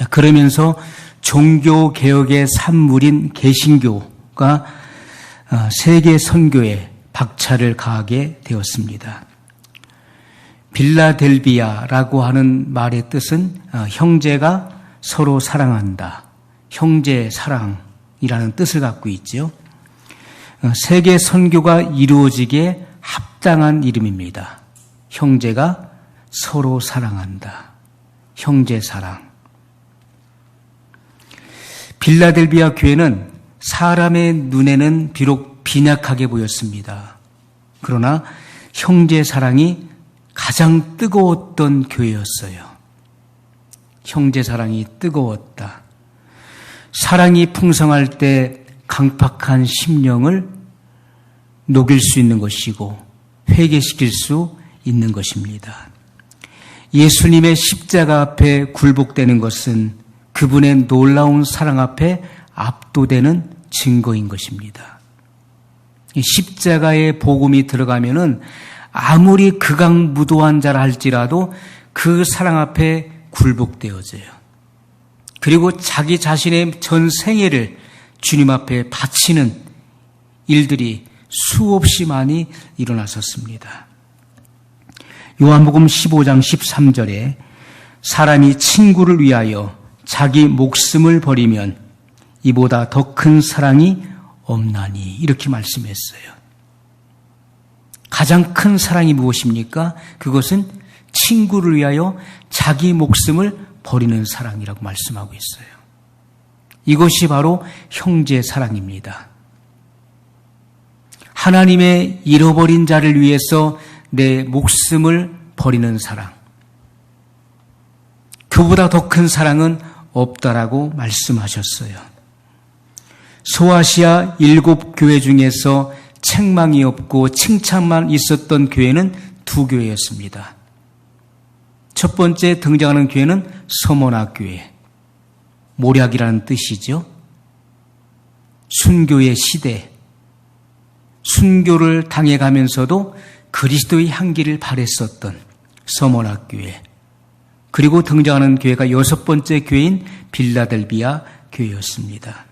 자, 그러면서 종교개혁의 산물인 개신교가 세계 선교에 박차를 가하게 되었습니다. 빌라델비아라고 하는 말의 뜻은 형제가 서로 사랑한다. 형제 사랑이라는 뜻을 갖고 있죠. 세계 선교가 이루어지기에 합당한 이름입니다. 형제가 서로 사랑한다. 형제 사랑. 빌라델비아 교회는 사람의 눈에는 비록 빈약하게 보였습니다. 그러나 형제 사랑이 가장 뜨거웠던 교회였어요. 형제 사랑이 뜨거웠다. 사랑이 풍성할 때 강팍한 심령을 녹일 수 있는 것이고 회개시킬 수 있는 것입니다. 예수님의 십자가 앞에 굴복되는 것은 그분의 놀라운 사랑 앞에 압도되는 증거인 것입니다. 십자가의 복음이 들어가면은 아무리 극악무도한 자라 할지라도 그 사랑 앞에 굴복되어져요. 그리고 자기 자신의 전 생애를 주님 앞에 바치는 일들이 수없이 많이 일어났었습니다. 요한복음 15장 13절에 사람이 친구를 위하여 자기 목숨을 버리면 이보다 더 큰 사랑이 없나니 이렇게 말씀했어요. 가장 큰 사랑이 무엇입니까? 그것은 친구를 위하여 자기 목숨을 버리는 사랑이라고 말씀하고 있어요. 이것이 바로 형제 사랑입니다. 하나님의 잃어버린 자를 위해서 내 목숨을 버리는 사랑. 그보다 더 큰 사랑은 없다라고 말씀하셨어요. 소아시아 7교회 중에서 책망이 없고 칭찬만 있었던 교회는 2교회였습니다. 첫 번째 등장하는 교회는 서머나 교회. 모략이라는 뜻이죠. 순교의 시대. 순교를 당해가면서도 그리스도의 향기를 발했었던 서머나 교회. 그리고 등장하는 교회가 6번째 교회인 빌라델비아 교회였습니다.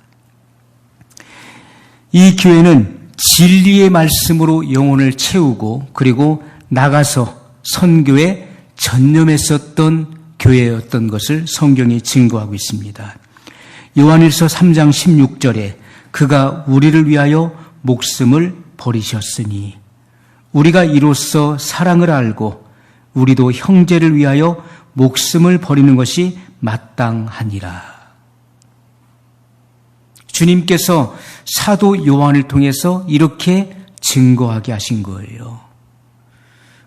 이 교회는 진리의 말씀으로 영혼을 채우고 그리고 나가서 선교에 전념했었던 교회였던 것을 성경이 증거하고 있습니다. 요한일서 3장 16절에 그가 우리를 위하여 목숨을 버리셨으니 우리가 이로써 사랑을 알고 우리도 형제를 위하여 목숨을 버리는 것이 마땅하니라. 주님께서 사도 요한을 통해서 이렇게 증거하게 하신 거예요.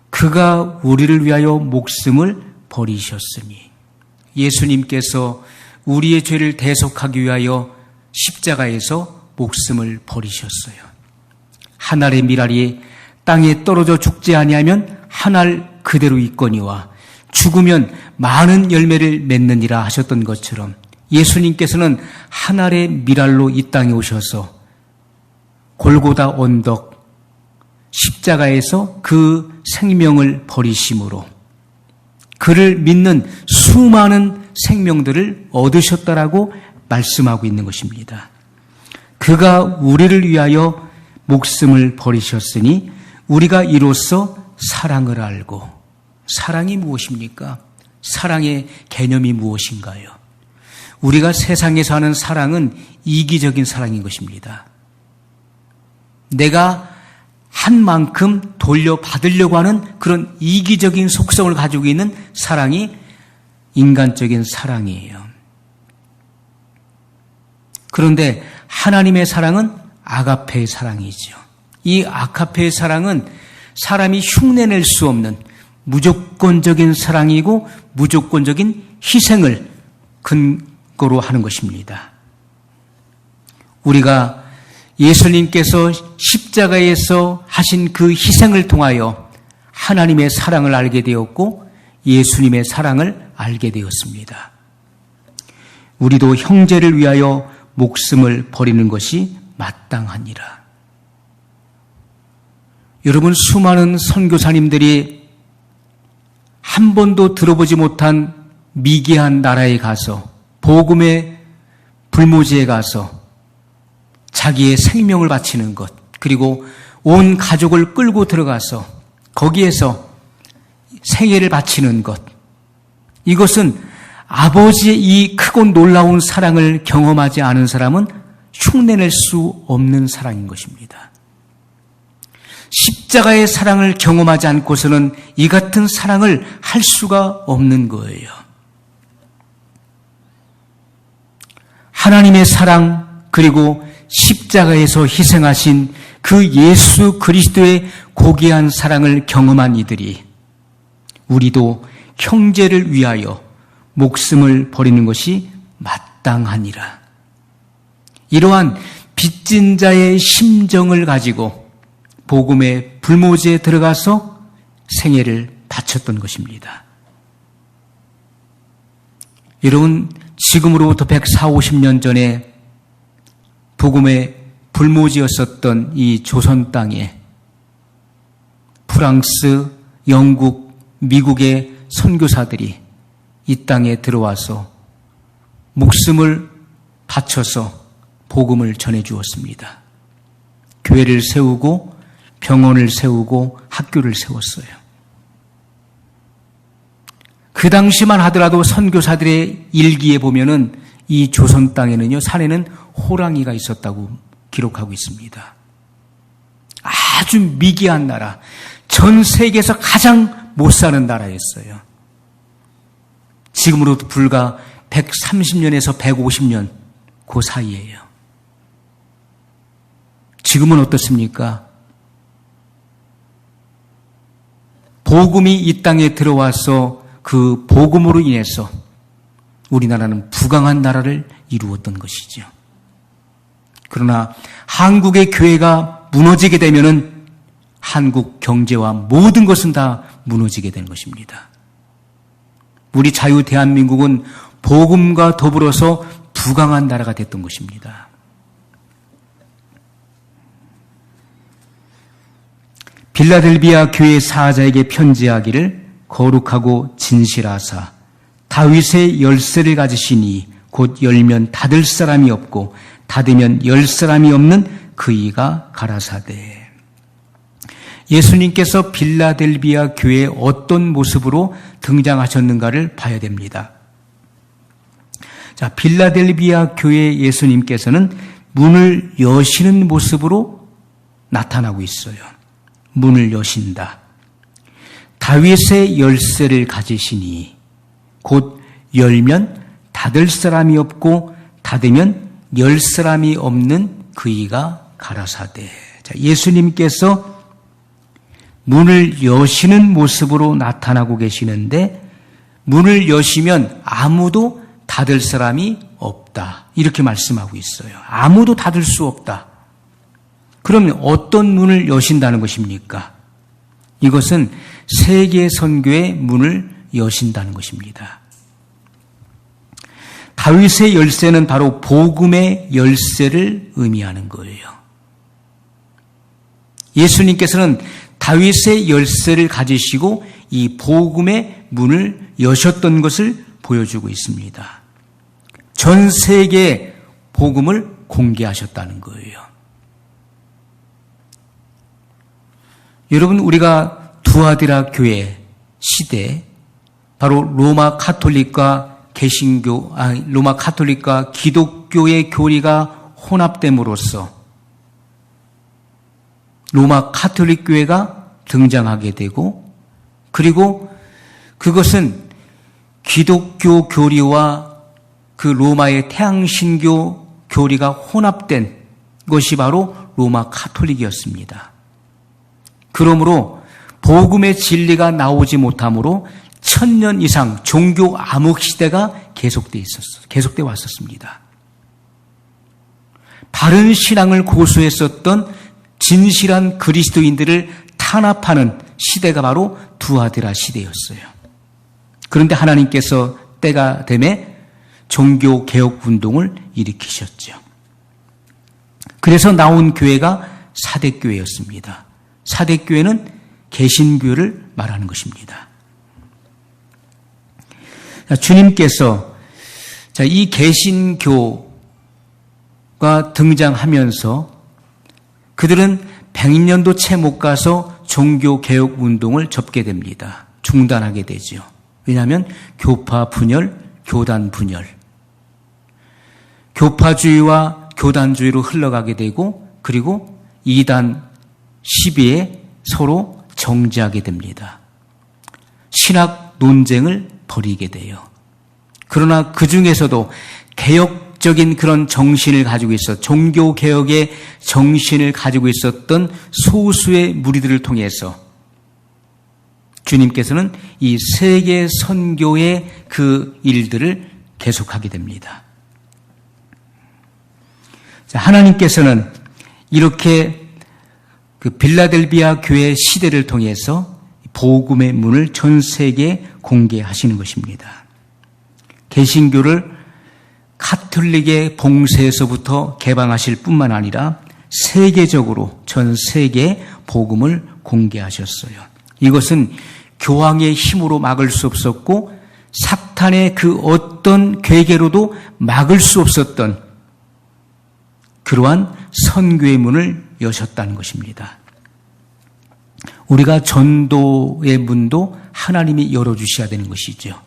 그가 우리를 위하여 목숨을 버리셨으니 예수님께서 우리의 죄를 대속하기 위하여 십자가에서 목숨을 버리셨어요. 한 알의 밀알이 땅에 떨어져 죽지 아니하면 한 알 그대로 있거니와 죽으면 많은 열매를 맺느니라 하셨던 것처럼 예수님께서는 한 알의 밀알로 이 땅에 오셔서 골고다 언덕 십자가에서 그 생명을 버리심으로 그를 믿는 수많은 생명들을 얻으셨다라고 말씀하고 있는 것입니다. 그가 우리를 위하여 목숨을 버리셨으니 우리가 이로써 사랑을 알고, 사랑이 무엇입니까? 사랑의 개념이 무엇인가요? 우리가 세상에서 하는 사랑은 이기적인 사랑인 것입니다. 내가 한 만큼 돌려받으려고 하는 그런 이기적인 속성을 가지고 있는 사랑이 인간적인 사랑이에요. 그런데 하나님의 사랑은 아가페의 사랑이죠. 이 아가페의 사랑은 사람이 흉내낼 수 없는 무조건적인 사랑이고 무조건적인 희생을 근거로 하는 것입니다. 우리가 예수님께서 십자가에서 하신 그 희생을 통하여 하나님의 사랑을 알게 되었고 예수님의 사랑을 알게 되었습니다. 우리도 형제를 위하여 목숨을 버리는 것이 마땅하니라. 여러분, 수많은 선교사님들이 한 번도 들어보지 못한 미개한 나라에 가서 복음의 불모지에 가서 자기의 생명을 바치는 것, 그리고 온 가족을 끌고 들어가서 거기에서 생애를 바치는 것, 이것은 아버지의 이 크고 놀라운 사랑을 경험하지 않은 사람은 흉내낼 수 없는 사랑인 것입니다. 십자가의 사랑을 경험하지 않고서는 이 같은 사랑을 할 수가 없는 거예요. 하나님의 사랑, 그리고 십자가에서 희생하신 그 예수 그리스도의 고귀한 사랑을 경험한 이들이 우리도 형제를 위하여 목숨을 버리는 것이 마땅하니라. 이러한 빚진 자의 심정을 가지고 복음의 불모지에 들어가서 생애를 바쳤던 것입니다. 여러분, 지금으로부터 140~150년 전에 복음의 불모지였었던 이 조선 땅에 프랑스, 영국, 미국의 선교사들이 이 땅에 들어와서 목숨을 바쳐서 복음을 전해 주었습니다. 교회를 세우고 병원을 세우고 학교를 세웠어요. 그 당시만 하더라도 선교사들의 일기에 보면은 이 조선 땅에는요, 산에는 호랑이가 있었다고 기록하고 있습니다. 아주 미개한 나라, 전 세계에서 가장 못 사는 나라였어요. 지금으로부터 불과 130년에서 150년 그 사이예요. 지금은 어떻습니까? 복음이 이 땅에 들어와서 그 복음으로 인해서 우리나라는 부강한 나라를 이루었던 것이죠. 그러나 한국의 교회가 무너지게 되면은 한국 경제와 모든 것은 다 무너지게 되는 것입니다. 우리 자유 대한민국은 복음과 더불어서 부강한 나라가 됐던 것입니다. 빌라델비아 교회 사자에게 편지하기를 거룩하고 진실하사 다윗의 열쇠를 가지시니 곧 열면 닫을 사람이 없고 닫으면 열 사람이 없는 그이가 가라사대. 예수님께서 빌라델비아 교회에 어떤 모습으로 등장하셨는가를 봐야 됩니다. 자, 빌라델비아 교회 예수님께서는 문을 여시는 모습으로 나타나고 있어요. 문을 여신다. 다윗의 열쇠를 가지시니 곧 열면 닫을 사람이 없고 닫으면 열 사람이 없는 그이가 가라사대. 자, 예수님께서 문을 여시는 모습으로 나타나고 계시는데 문을 여시면 아무도 닫을 사람이 없다. 이렇게 말씀하고 있어요. 아무도 닫을 수 없다. 그러면 어떤 문을 여신다는 것입니까? 이것은 세계 선교의 문을 여신다는 것입니다. 다윗의 열쇠는 바로 복음의 열쇠를 의미하는 거예요. 예수님께서는 다윗의 열쇠를 가지시고 이 복음의 문을 여셨던 것을 보여주고 있습니다. 전 세계에 복음을 공개하셨다는 거예요. 여러분, 우리가 두아디라 교회 시대, 바로 로마 카톨릭과 로마 카톨릭과 기독교의 교리가 혼합됨으로써 로마 카톨릭 교회가 등장하게 되고, 그리고 그것은 기독교 교리와 그 로마의 태양신교 교리가 혼합된 것이 바로 로마 카톨릭이었습니다. 그러므로 복음의 진리가 나오지 못하므로 1000년 이상 종교 암흑 시대가 계속돼 왔었습니다. 바른 신앙을 고수했었던 진실한 그리스도인들을 탄압하는 시대가 바로 두아디라 시대였어요. 그런데 하나님께서 때가 되매 종교 개혁 운동을 일으키셨죠. 그래서 나온 교회가 사대교회였습니다. 사대교회는 개신교를 말하는 것입니다. 주님께서 자, 이 개신교가 등장하면서 그들은 100년도 채 못 가서 종교개혁 운동을 접게 됩니다. 중단하게 되죠. 왜냐하면 교파 분열, 교단 분열. 교파주의와 교단주의로 흘러가게 되고 그리고 이단 시비에 서로 정지하게 됩니다. 신학 논쟁을 벌이게 돼요. 그러나 그 중에서도 개혁적인 그런 정신을 가지고 있어 종교개혁의 정신을 가지고 있었던 소수의 무리들을 통해서 주님께서는 이 세계 선교의 그 일들을 계속하게 됩니다. 자, 하나님께서는 이렇게 그 빌라델비아 교회 시대를 통해서 복음의 문을 전 세계에 공개하시는 것입니다. 개신교를 카톨릭의 봉쇄에서부터 개방하실 뿐만 아니라 세계적으로 전 세계에 복음을 공개하셨어요. 이것은 교황의 힘으로 막을 수 없었고 사탄의 그 어떤 괴계로도 막을 수 없었던 그러한 선교의 문을 여셨다는 것입니다. 우리가 전도의 문도 하나님이 열어주셔야 되는 것이죠.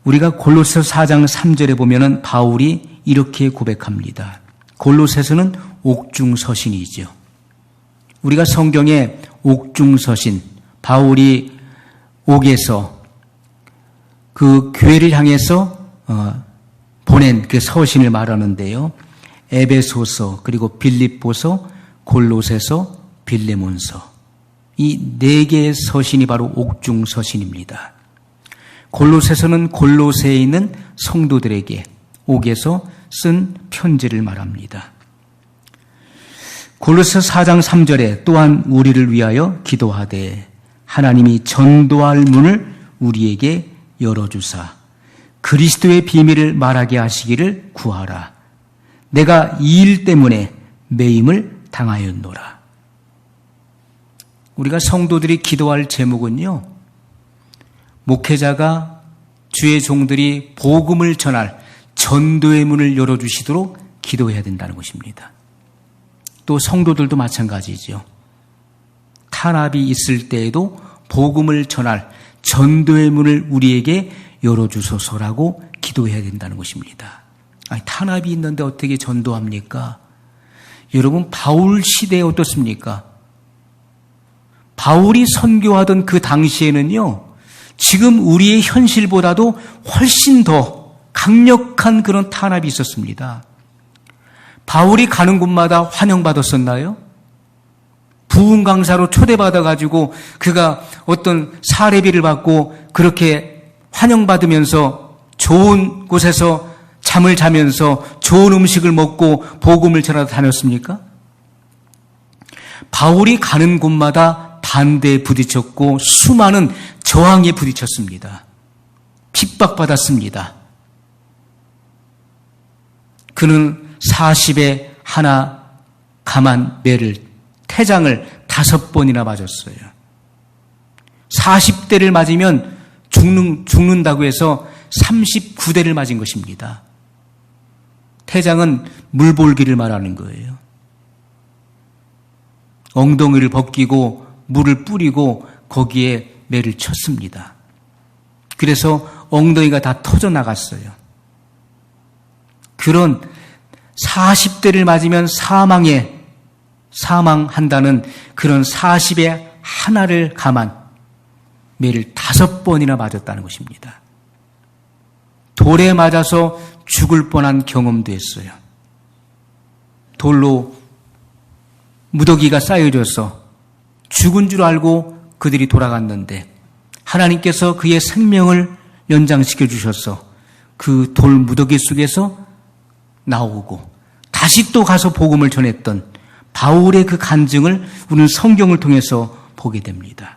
우리가 골로새서 4장 3절에 보면은 바울이 이렇게 고백합니다. 골로새서는 옥중서신이죠. 우리가 성경에 옥중서신, 바울이 옥에서 그 교회를 향해서 보낸 그 서신을 말하는데요. 에베소서, 그리고 빌립보서, 골로새서, 빌레몬서. 이 네 개의 서신이 바로 옥중서신입니다. 골로새서는 골로새에 있는 성도들에게 옥에서 쓴 편지를 말합니다. 골로새 4장 3절에 또한 우리를 위하여 기도하되 하나님이 전도할 문을 우리에게 열어주사 그리스도의 비밀을 말하게 하시기를 구하라. 내가 이 일 때문에 매임을 당하였노라. 우리가 성도들이 기도할 제목은요, 목회자가 주의 종들이 복음을 전할 전도의 문을 열어주시도록 기도해야 된다는 것입니다. 또 성도들도 마찬가지죠. 탄압이 있을 때에도 복음을 전할 전도의 문을 우리에게 열어주소서라고 기도해야 된다는 것입니다. 아니, 탄압이 있는데 어떻게 전도합니까? 여러분, 바울 시대에 어떻습니까? 바울이 선교하던 그 당시에는요, 지금 우리의 현실보다도 훨씬 더 강력한 그런 탄압이 있었습니다. 바울이 가는 곳마다 환영받았었나요? 부흥 강사로 초대받아가지고 그가 어떤 사례비를 받고 그렇게 환영받으면서 좋은 곳에서 잠을 자면서 좋은 음식을 먹고 복음을 전하러 다녔습니까? 바울이 가는 곳마다 반대에 부딪혔고 수많은 저항에 부딪혔습니다. 핍박받았습니다. 그는 40에 하나 감한 매를, 태장을 5번이나 맞았어요. 40대를 맞으면 죽는다고 해서 39대를 맞은 것입니다. 태장은 물볼기를 말하는 거예요. 엉덩이를 벗기고 물을 뿌리고 거기에 매를 쳤습니다. 그래서 엉덩이가 다 터져 나갔어요. 그런 40대를 맞으면 사망한다는 그런 40에 하나를 감한 매를 5번이나 맞았다는 것입니다. 돌에 맞아서 죽을 뻔한 경험도 했어요. 돌로 무더기가 쌓여져서 죽은 줄 알고 그들이 돌아갔는데 하나님께서 그의 생명을 연장시켜 주셔서 그 돌 무더기 속에서 나오고 다시 또 가서 복음을 전했던 바울의 그 간증을 우리는 성경을 통해서 보게 됩니다.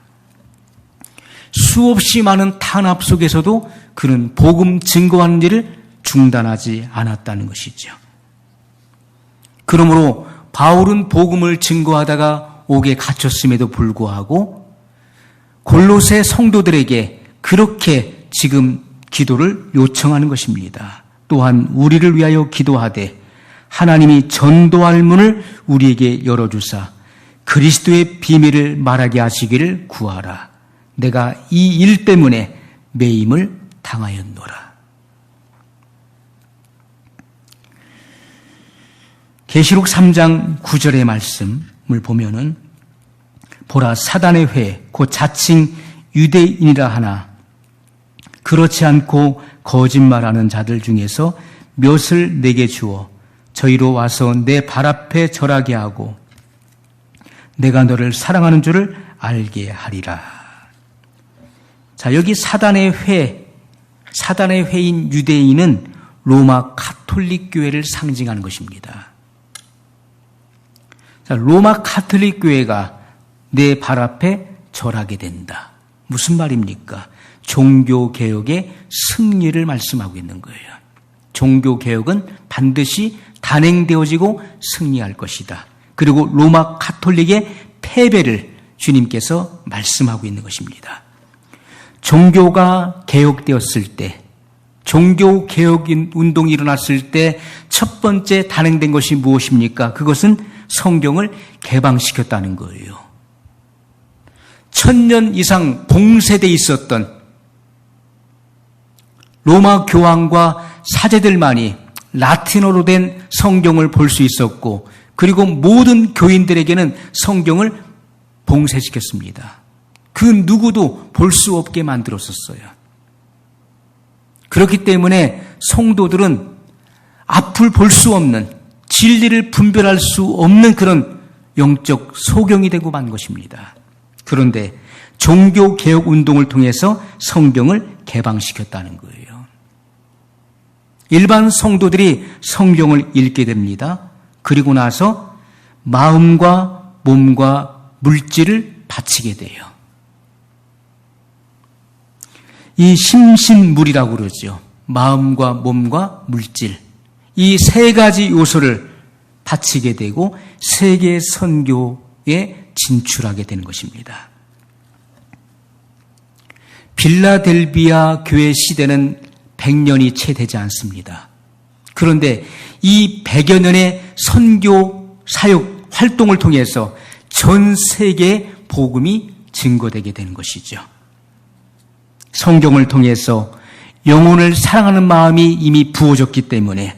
수없이 많은 탄압 속에서도 그는 복음 증거하는 일을 중단하지 않았다는 것이죠. 그러므로 바울은 복음을 증거하다가 옥에 갇혔음에도 불구하고 골로새 성도들에게 그렇게 지금 기도를 요청하는 것입니다. 또한 우리를 위하여 기도하되 하나님이 전도할 문을 우리에게 열어주사 그리스도의 비밀을 말하게 하시기를 구하라. 내가 이 일 때문에 매임을 당하였노라. 계시록 3장 9절의 말씀을 보면은 보라 사단의 회 곧 자칭 유대인이라 하나 그렇지 않고 거짓말하는 자들 중에서 몇을 내게 주어 저희로 와서 내 발 앞에 절하게 하고 내가 너를 사랑하는 줄을 알게 하리라. 자, 여기 사단의 회인 유대인은 로마 가톨릭 교회를 상징하는 것입니다. 자, 로마 가톨릭 교회가 내 발 앞에 절하게 된다. 무슨 말입니까? 종교개혁의 승리를 말씀하고 있는 거예요. 종교개혁은 반드시 단행되어지고 승리할 것이다. 그리고 로마 가톨릭의 패배를 주님께서 말씀하고 있는 것입니다. 종교가 개혁되었을 때, 종교개혁 운동이 일어났을 때 첫 번째 단행된 것이 무엇입니까? 그것은 성경을 개방시켰다는 거예요. 1000년 이상 봉쇄되어 있었던 로마 교황과 사제들만이 라틴어로 된 성경을 볼 수 있었고, 그리고 모든 교인들에게는 성경을 봉쇄시켰습니다. 그 누구도 볼 수 없게 만들었었어요. 그렇기 때문에 성도들은 앞을 볼 수 없는, 진리를 분별할 수 없는 그런 영적 소경이 되고 만 것입니다. 그런데 종교개혁 운동을 통해서 성경을 개방시켰다는 거예요. 일반 성도들이 성경을 읽게 됩니다. 그리고 나서 마음과 몸과 물질을 바치게 돼요. 이 심신물이라고 그러죠. 마음과 몸과 물질. 이 세 가지 요소를 바치게 되고 세계 선교에 진출하게 되는 것입니다. 빌라델비아 교회 시대는 100년이 채 되지 않습니다. 그런데 이 100여 년의 선교 사역 활동을 통해서 전 세계에 복음이 증거되게 되는 것이죠. 성경을 통해서 영혼을 사랑하는 마음이 이미 부어졌기 때문에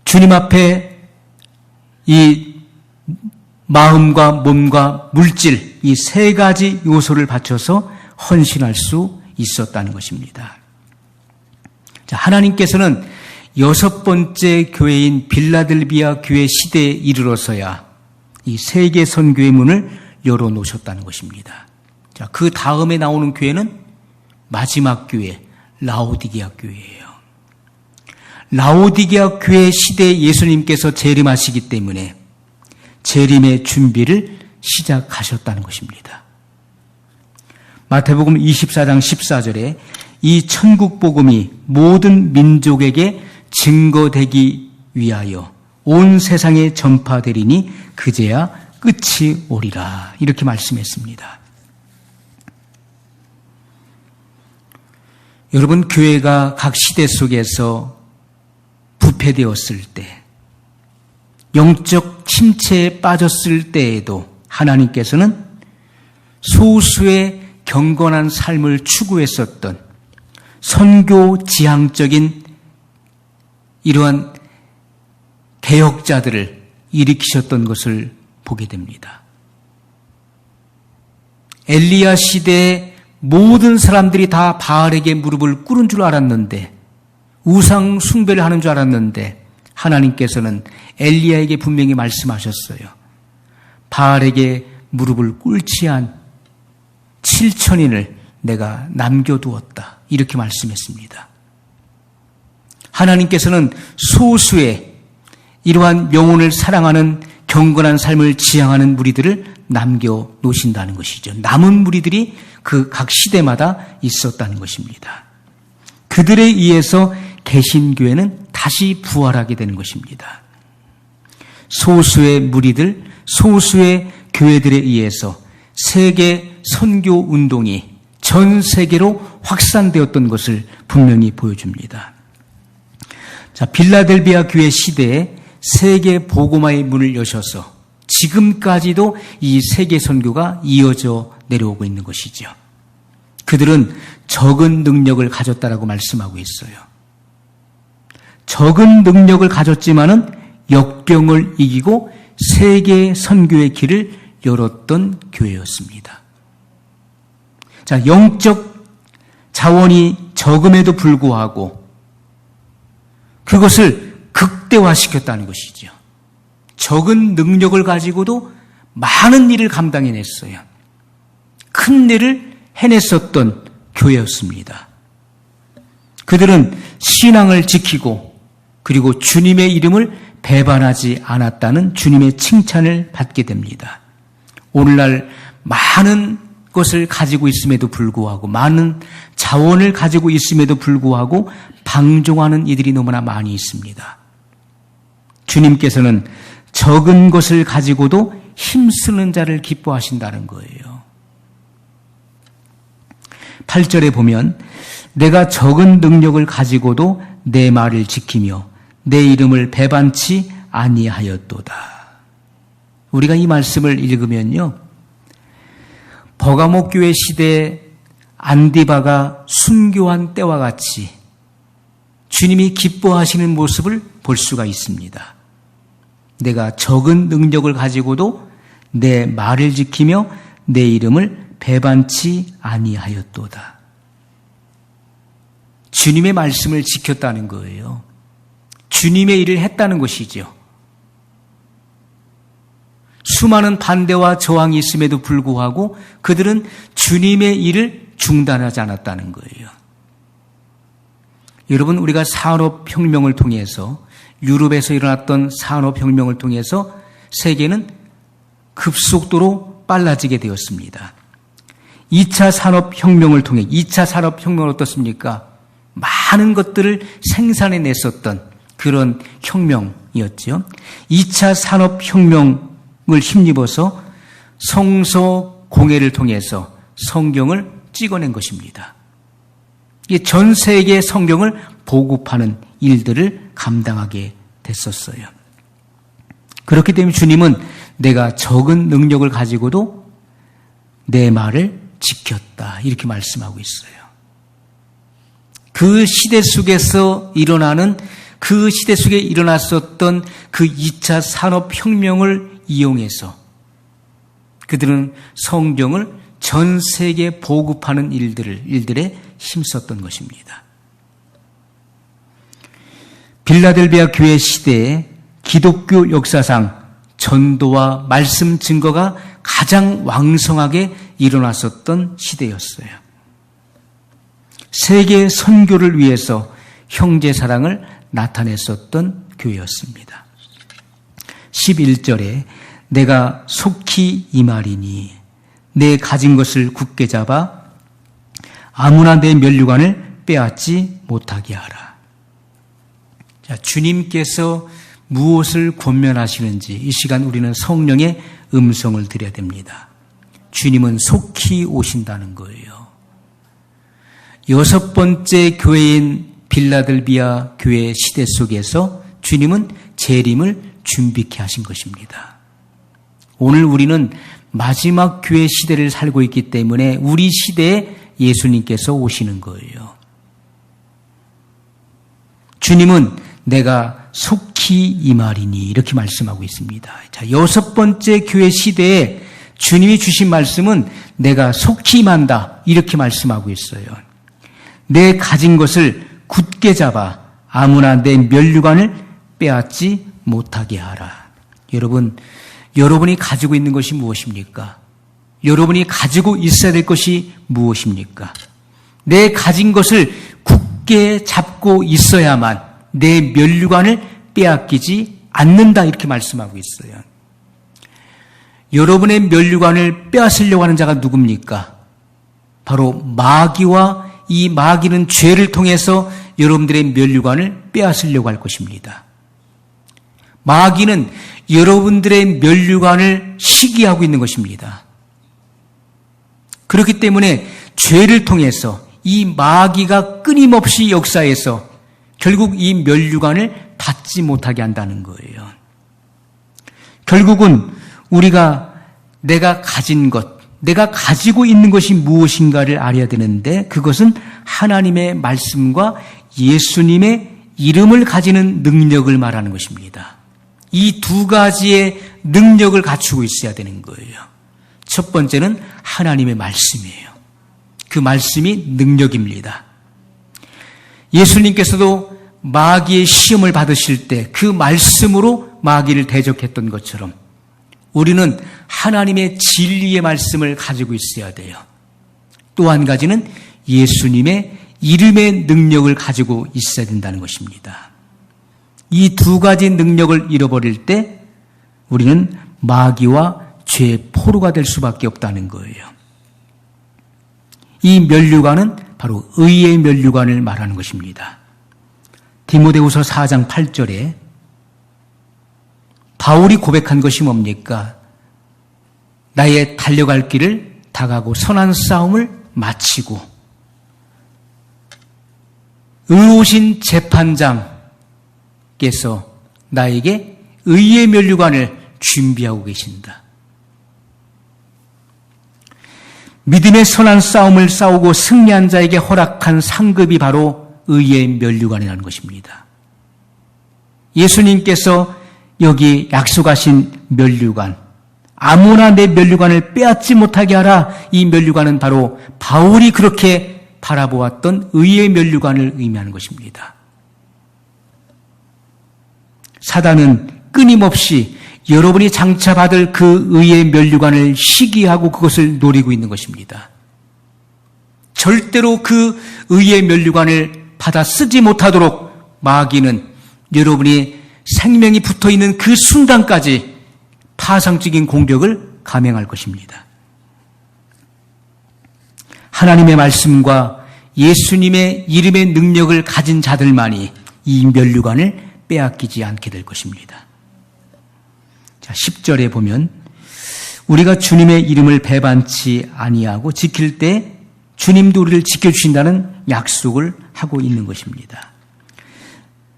주님 앞에 이 마음과 몸과 물질, 이 세 가지 요소를 바쳐서 헌신할 수 있었다는 것입니다. 자, 하나님께서는 6번째 교회인 빌라델비아 교회 시대에 이르러서야 이 세계 선교의 문을 열어놓으셨다는 것입니다. 자, 그 다음에 나오는 교회는 마지막 교회, 라오디게아 교회예요. 라오디게아 교회 시대에 예수님께서 재림하시기 때문에 재림의 준비를 시작하셨다는 것입니다. 마태복음 24장 14절에 이 천국 복음이 모든 민족에게 증거되기 위하여 온 세상에 전파되리니 그제야 끝이 오리라. 이렇게 말씀했습니다. 여러분, 교회가 각 시대 속에서 부패되었을 때, 영적 침체에 빠졌을 때에도 하나님께서는 소수의 경건한 삶을 추구했었던 선교 지향적인 이러한 개혁자들을 일으키셨던 것을 보게 됩니다. 엘리야 시대에 모든 사람들이 다 바알에게 무릎을 꿇은 줄 알았는데, 우상 숭배를 하는 줄 알았는데 하나님께서는 엘리야에게 분명히 말씀하셨어요. 바알에게 무릎을 꿇지 않은 7천인을 내가 남겨두었다. 이렇게 말씀했습니다. 하나님께서는 소수의 이러한 영혼을 사랑하는 경건한 삶을 지향하는 무리들을 남겨놓으신다는 것이죠. 남은 무리들이 그 각 시대마다 있었다는 것입니다. 그들에 의해서 개신교회는 다시 부활하게 되는 것입니다. 소수의 무리들, 소수의 교회들에 의해서 세계 선교 운동이 전 세계로 확산되었던 것을 분명히 보여줍니다. 자, 빌라델비아 교회 시대에 세계 복음화의 문을 여셔서 지금까지도 이 세계 선교가 이어져 내려오고 있는 것이죠. 그들은 적은 능력을 가졌다라고 말씀하고 있어요. 적은 능력을 가졌지만은 역병을 이기고 세계 선교의 길을 열었던 교회였습니다. 자, 영적 자원이 적음에도 불구하고 그것을 극대화시켰다는 것이죠. 적은 능력을 가지고도 많은 일을 감당해냈어요. 큰 일을 해냈었던 교회였습니다. 그들은 신앙을 지키고 그리고 주님의 이름을 배반하지 않았다는 주님의 칭찬을 받게 됩니다. 오늘날 많은 것을 가지고 있음에도 불구하고 많은 자원을 가지고 있음에도 불구하고 방종하는 이들이 너무나 많이 있습니다. 주님께서는 적은 것을 가지고도 힘쓰는 자를 기뻐하신다는 거예요. 8절에 보면 내가 적은 능력을 가지고도 내 말을 지키며 내 이름을 배반치 아니하였도다. 우리가 이 말씀을 읽으면요, 버가모 교회 시대에 안디바가 순교한 때와 같이 주님이 기뻐하시는 모습을 볼 수가 있습니다. 내가 적은 능력을 가지고도 내 말을 지키며 내 이름을 배반치 아니하였도다. 주님의 말씀을 지켰다는 거예요. 주님의 일을 했다는 것이죠. 수많은 반대와 저항이 있음에도 불구하고 그들은 주님의 일을 중단하지 않았다는 거예요. 여러분, 우리가 산업혁명을 통해서 유럽에서 일어났던 산업혁명을 통해서 세계는 급속도로 빨라지게 되었습니다. 2차 산업혁명을 통해 2차 산업혁명은 어떻습니까? 많은 것들을 생산해냈었던 그런 혁명이었죠. 2차 산업혁명을 힘입어서 성서 공예를 통해서 성경을 찍어낸 것입니다. 전 세계 성경을 보급하는 일들을 감당하게 됐었어요. 그렇기 때문에 주님은 내가 적은 능력을 가지고도 내 말을 지켰다, 이렇게 말씀하고 있어요. 그 시대 속에서 일어나는 그 시대 속에 일어났었던 그 2차 산업혁명을 이용해서 그들은 성경을 전 세계에 보급하는 일들에 힘썼던 것입니다. 빌라델비아 교회 시대에 기독교 역사상 전도와 말씀 증거가 가장 왕성하게 일어났었던 시대였어요. 세계 선교를 위해서 형제 사랑을 나타냈었던 교회였습니다. 11절에 내가 속히 이 말이니 내 가진 것을 굳게 잡아 아무나 내 면류관을 빼앗지 못하게 하라. 자, 주님께서 무엇을 권면하시는지 이 시간 우리는 성령의 음성을 들어야 됩니다. 주님은 속히 오신다는 거예요. 6번째 교회인 빌라델비아 교회 시대 속에서 주님은 재림을 준비케 하신 것입니다. 오늘 우리는 마지막 교회 시대를 살고 있기 때문에 우리 시대에 예수님께서 오시는 거예요. 주님은 내가 속히 이 말이니 이렇게 말씀하고 있습니다. 자, 6번째 교회 시대에 주님이 주신 말씀은 내가 속히 임한다, 이렇게 말씀하고 있어요. 내 가진 것을 굳게 잡아 아무나 내 면류관을 빼앗지 못하게 하라. 여러분, 여러분이 가지고 있는 것이 무엇입니까? 여러분이 가지고 있어야 될 것이 무엇입니까? 내 가진 것을 굳게 잡고 있어야만 내 면류관을 빼앗기지 않는다, 이렇게 말씀하고 있어요. 여러분의 면류관을 빼앗으려고 하는 자가 누굽니까? 바로 마귀와 이 마귀는 죄를 통해서 여러분들의 면류관을 빼앗으려고 할 것입니다. 마귀는 여러분들의 면류관을 시기하고 있는 것입니다. 그렇기 때문에 죄를 통해서 이 마귀가 끊임없이 역사해서 결국 이 면류관을 닫지 못하게 한다는 거예요. 결국은 우리가 내가 가진 것, 내가 가지고 있는 것이 무엇인가를 알아야 되는데 그것은 하나님의 말씀과 예수님의 이름을 가지는 능력을 말하는 것입니다. 이 두 가지의 능력을 갖추고 있어야 되는 거예요. 첫 번째는 하나님의 말씀이에요. 그 말씀이 능력입니다. 예수님께서도 마귀의 시험을 받으실 때 그 말씀으로 마귀를 대적했던 것처럼 우리는 하나님의 진리의 말씀을 가지고 있어야 돼요. 또 한 가지는 예수님의 이름의 능력을 가지고 있어야 된다는 것입니다. 이 두 가지 능력을 잃어버릴 때 우리는 마귀와 죄의 포로가 될 수밖에 없다는 거예요. 이 면류관은 바로 의의 면류관을 말하는 것입니다. 디모데후서 4장 8절에 바울이 고백한 것이 뭡니까? 나의 달려갈 길을 다가고 선한 싸움을 마치고 의로우신 재판장께서 나에게 의의 면류관을 준비하고 계신다. 믿음의 선한 싸움을 싸우고 승리한 자에게 허락한 상급이 바로 의의 면류관이라는 것입니다. 예수님께서 여기 약속하신 면류관, 아무나 내 면류관을 빼앗지 못하게 하라. 이 면류관은 바로 바울이 그렇게 바라보았던 의의 면류관을 의미하는 것입니다. 사단은 끊임없이 여러분이 장차받을 그 의의 면류관을 시기하고 그것을 노리고 있는 것입니다. 절대로 그 의의 면류관을 받아 쓰지 못하도록 마귀는 여러분이 생명이 붙어있는 그 순간까지 파상적인 공격을 감행할 것입니다. 하나님의 말씀과 예수님의 이름의 능력을 가진 자들만이 이 면류관을 빼앗기지 않게 될 것입니다. 자, 10절에 보면 우리가 주님의 이름을 배반치 아니하고 지킬 때 주님도 우리를 지켜주신다는 약속을 하고 있는 것입니다.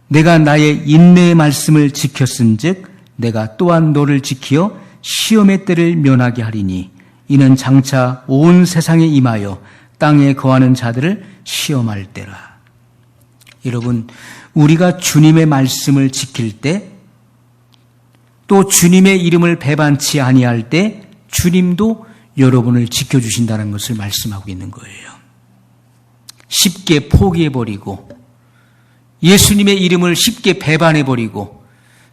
내가 나의 인내의 말씀을 지켰은즉 내가 또한 너를 지키어 시험의 때를 면하게 하리니 이는 장차 온 세상에 임하여 땅에 거하는 자들을 시험할 때라. 여러분, 우리가 주님의 말씀을 지킬 때 또 주님의 이름을 배반치 아니할 때 주님도 여러분을 지켜주신다는 것을 말씀하고 있는 거예요. 쉽게 포기해버리고 예수님의 이름을 쉽게 배반해버리고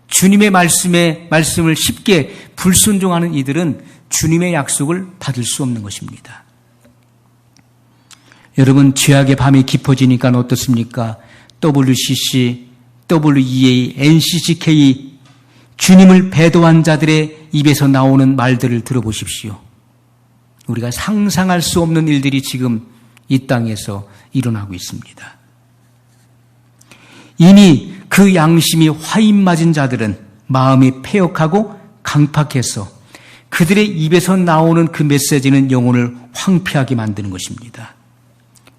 주님의 말씀을 쉽게 불순종하는 이들은 주님의 약속을 받을 수 없는 것입니다. 여러분, 죄악의 밤이 깊어지니까 어떻습니까? WCC, WEA, NCCK 주님을 배도한 자들의 입에서 나오는 말들을 들어보십시오. 우리가 상상할 수 없는 일들이 지금 이 땅에서 일어나고 있습니다. 이미 그 양심이 화인 맞은 자들은 마음이 패역하고 강팍해서 그들의 입에서 나오는 그 메시지는 영혼을 황폐하게 만드는 것입니다.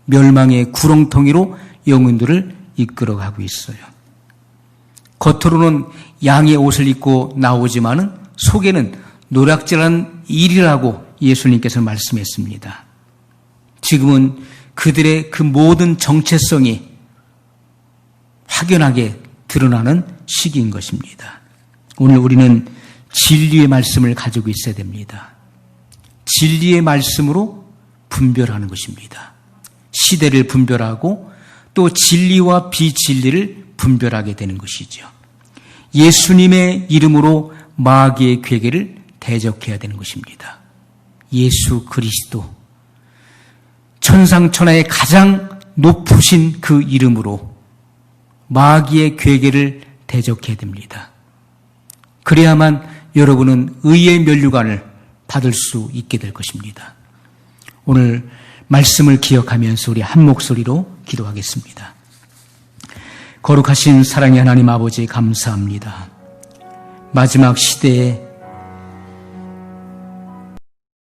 멸망의 구렁텅이로 영혼들을 이끌어가고 있어요. 겉으로는 양의 옷을 입고 나오지만은 속에는 노략질하는 일이라고 예수님께서 말씀했습니다. 지금은 그들의 그 모든 정체성이 확연하게 드러나는 시기인 것입니다. 오늘 우리는 진리의 말씀을 가지고 있어야 됩니다. 진리의 말씀으로 분별하는 것입니다. 시대를 분별하고 또 진리와 비진리를 분별하게 되는 것이죠. 예수님의 이름으로 마귀의 괴계를 대적해야 되는 것입니다. 예수 그리스도, 천상천하의 가장 높으신 그 이름으로 마귀의 괴계를 대적해야 됩니다. 그래야만 여러분은 의의 면류관을 받을 수 있게 될 것입니다. 오늘 말씀을 기억하면서 우리 한 목소리로 기도하겠습니다. 거룩하신 사랑의 하나님 아버지 감사합니다. 마지막 시대에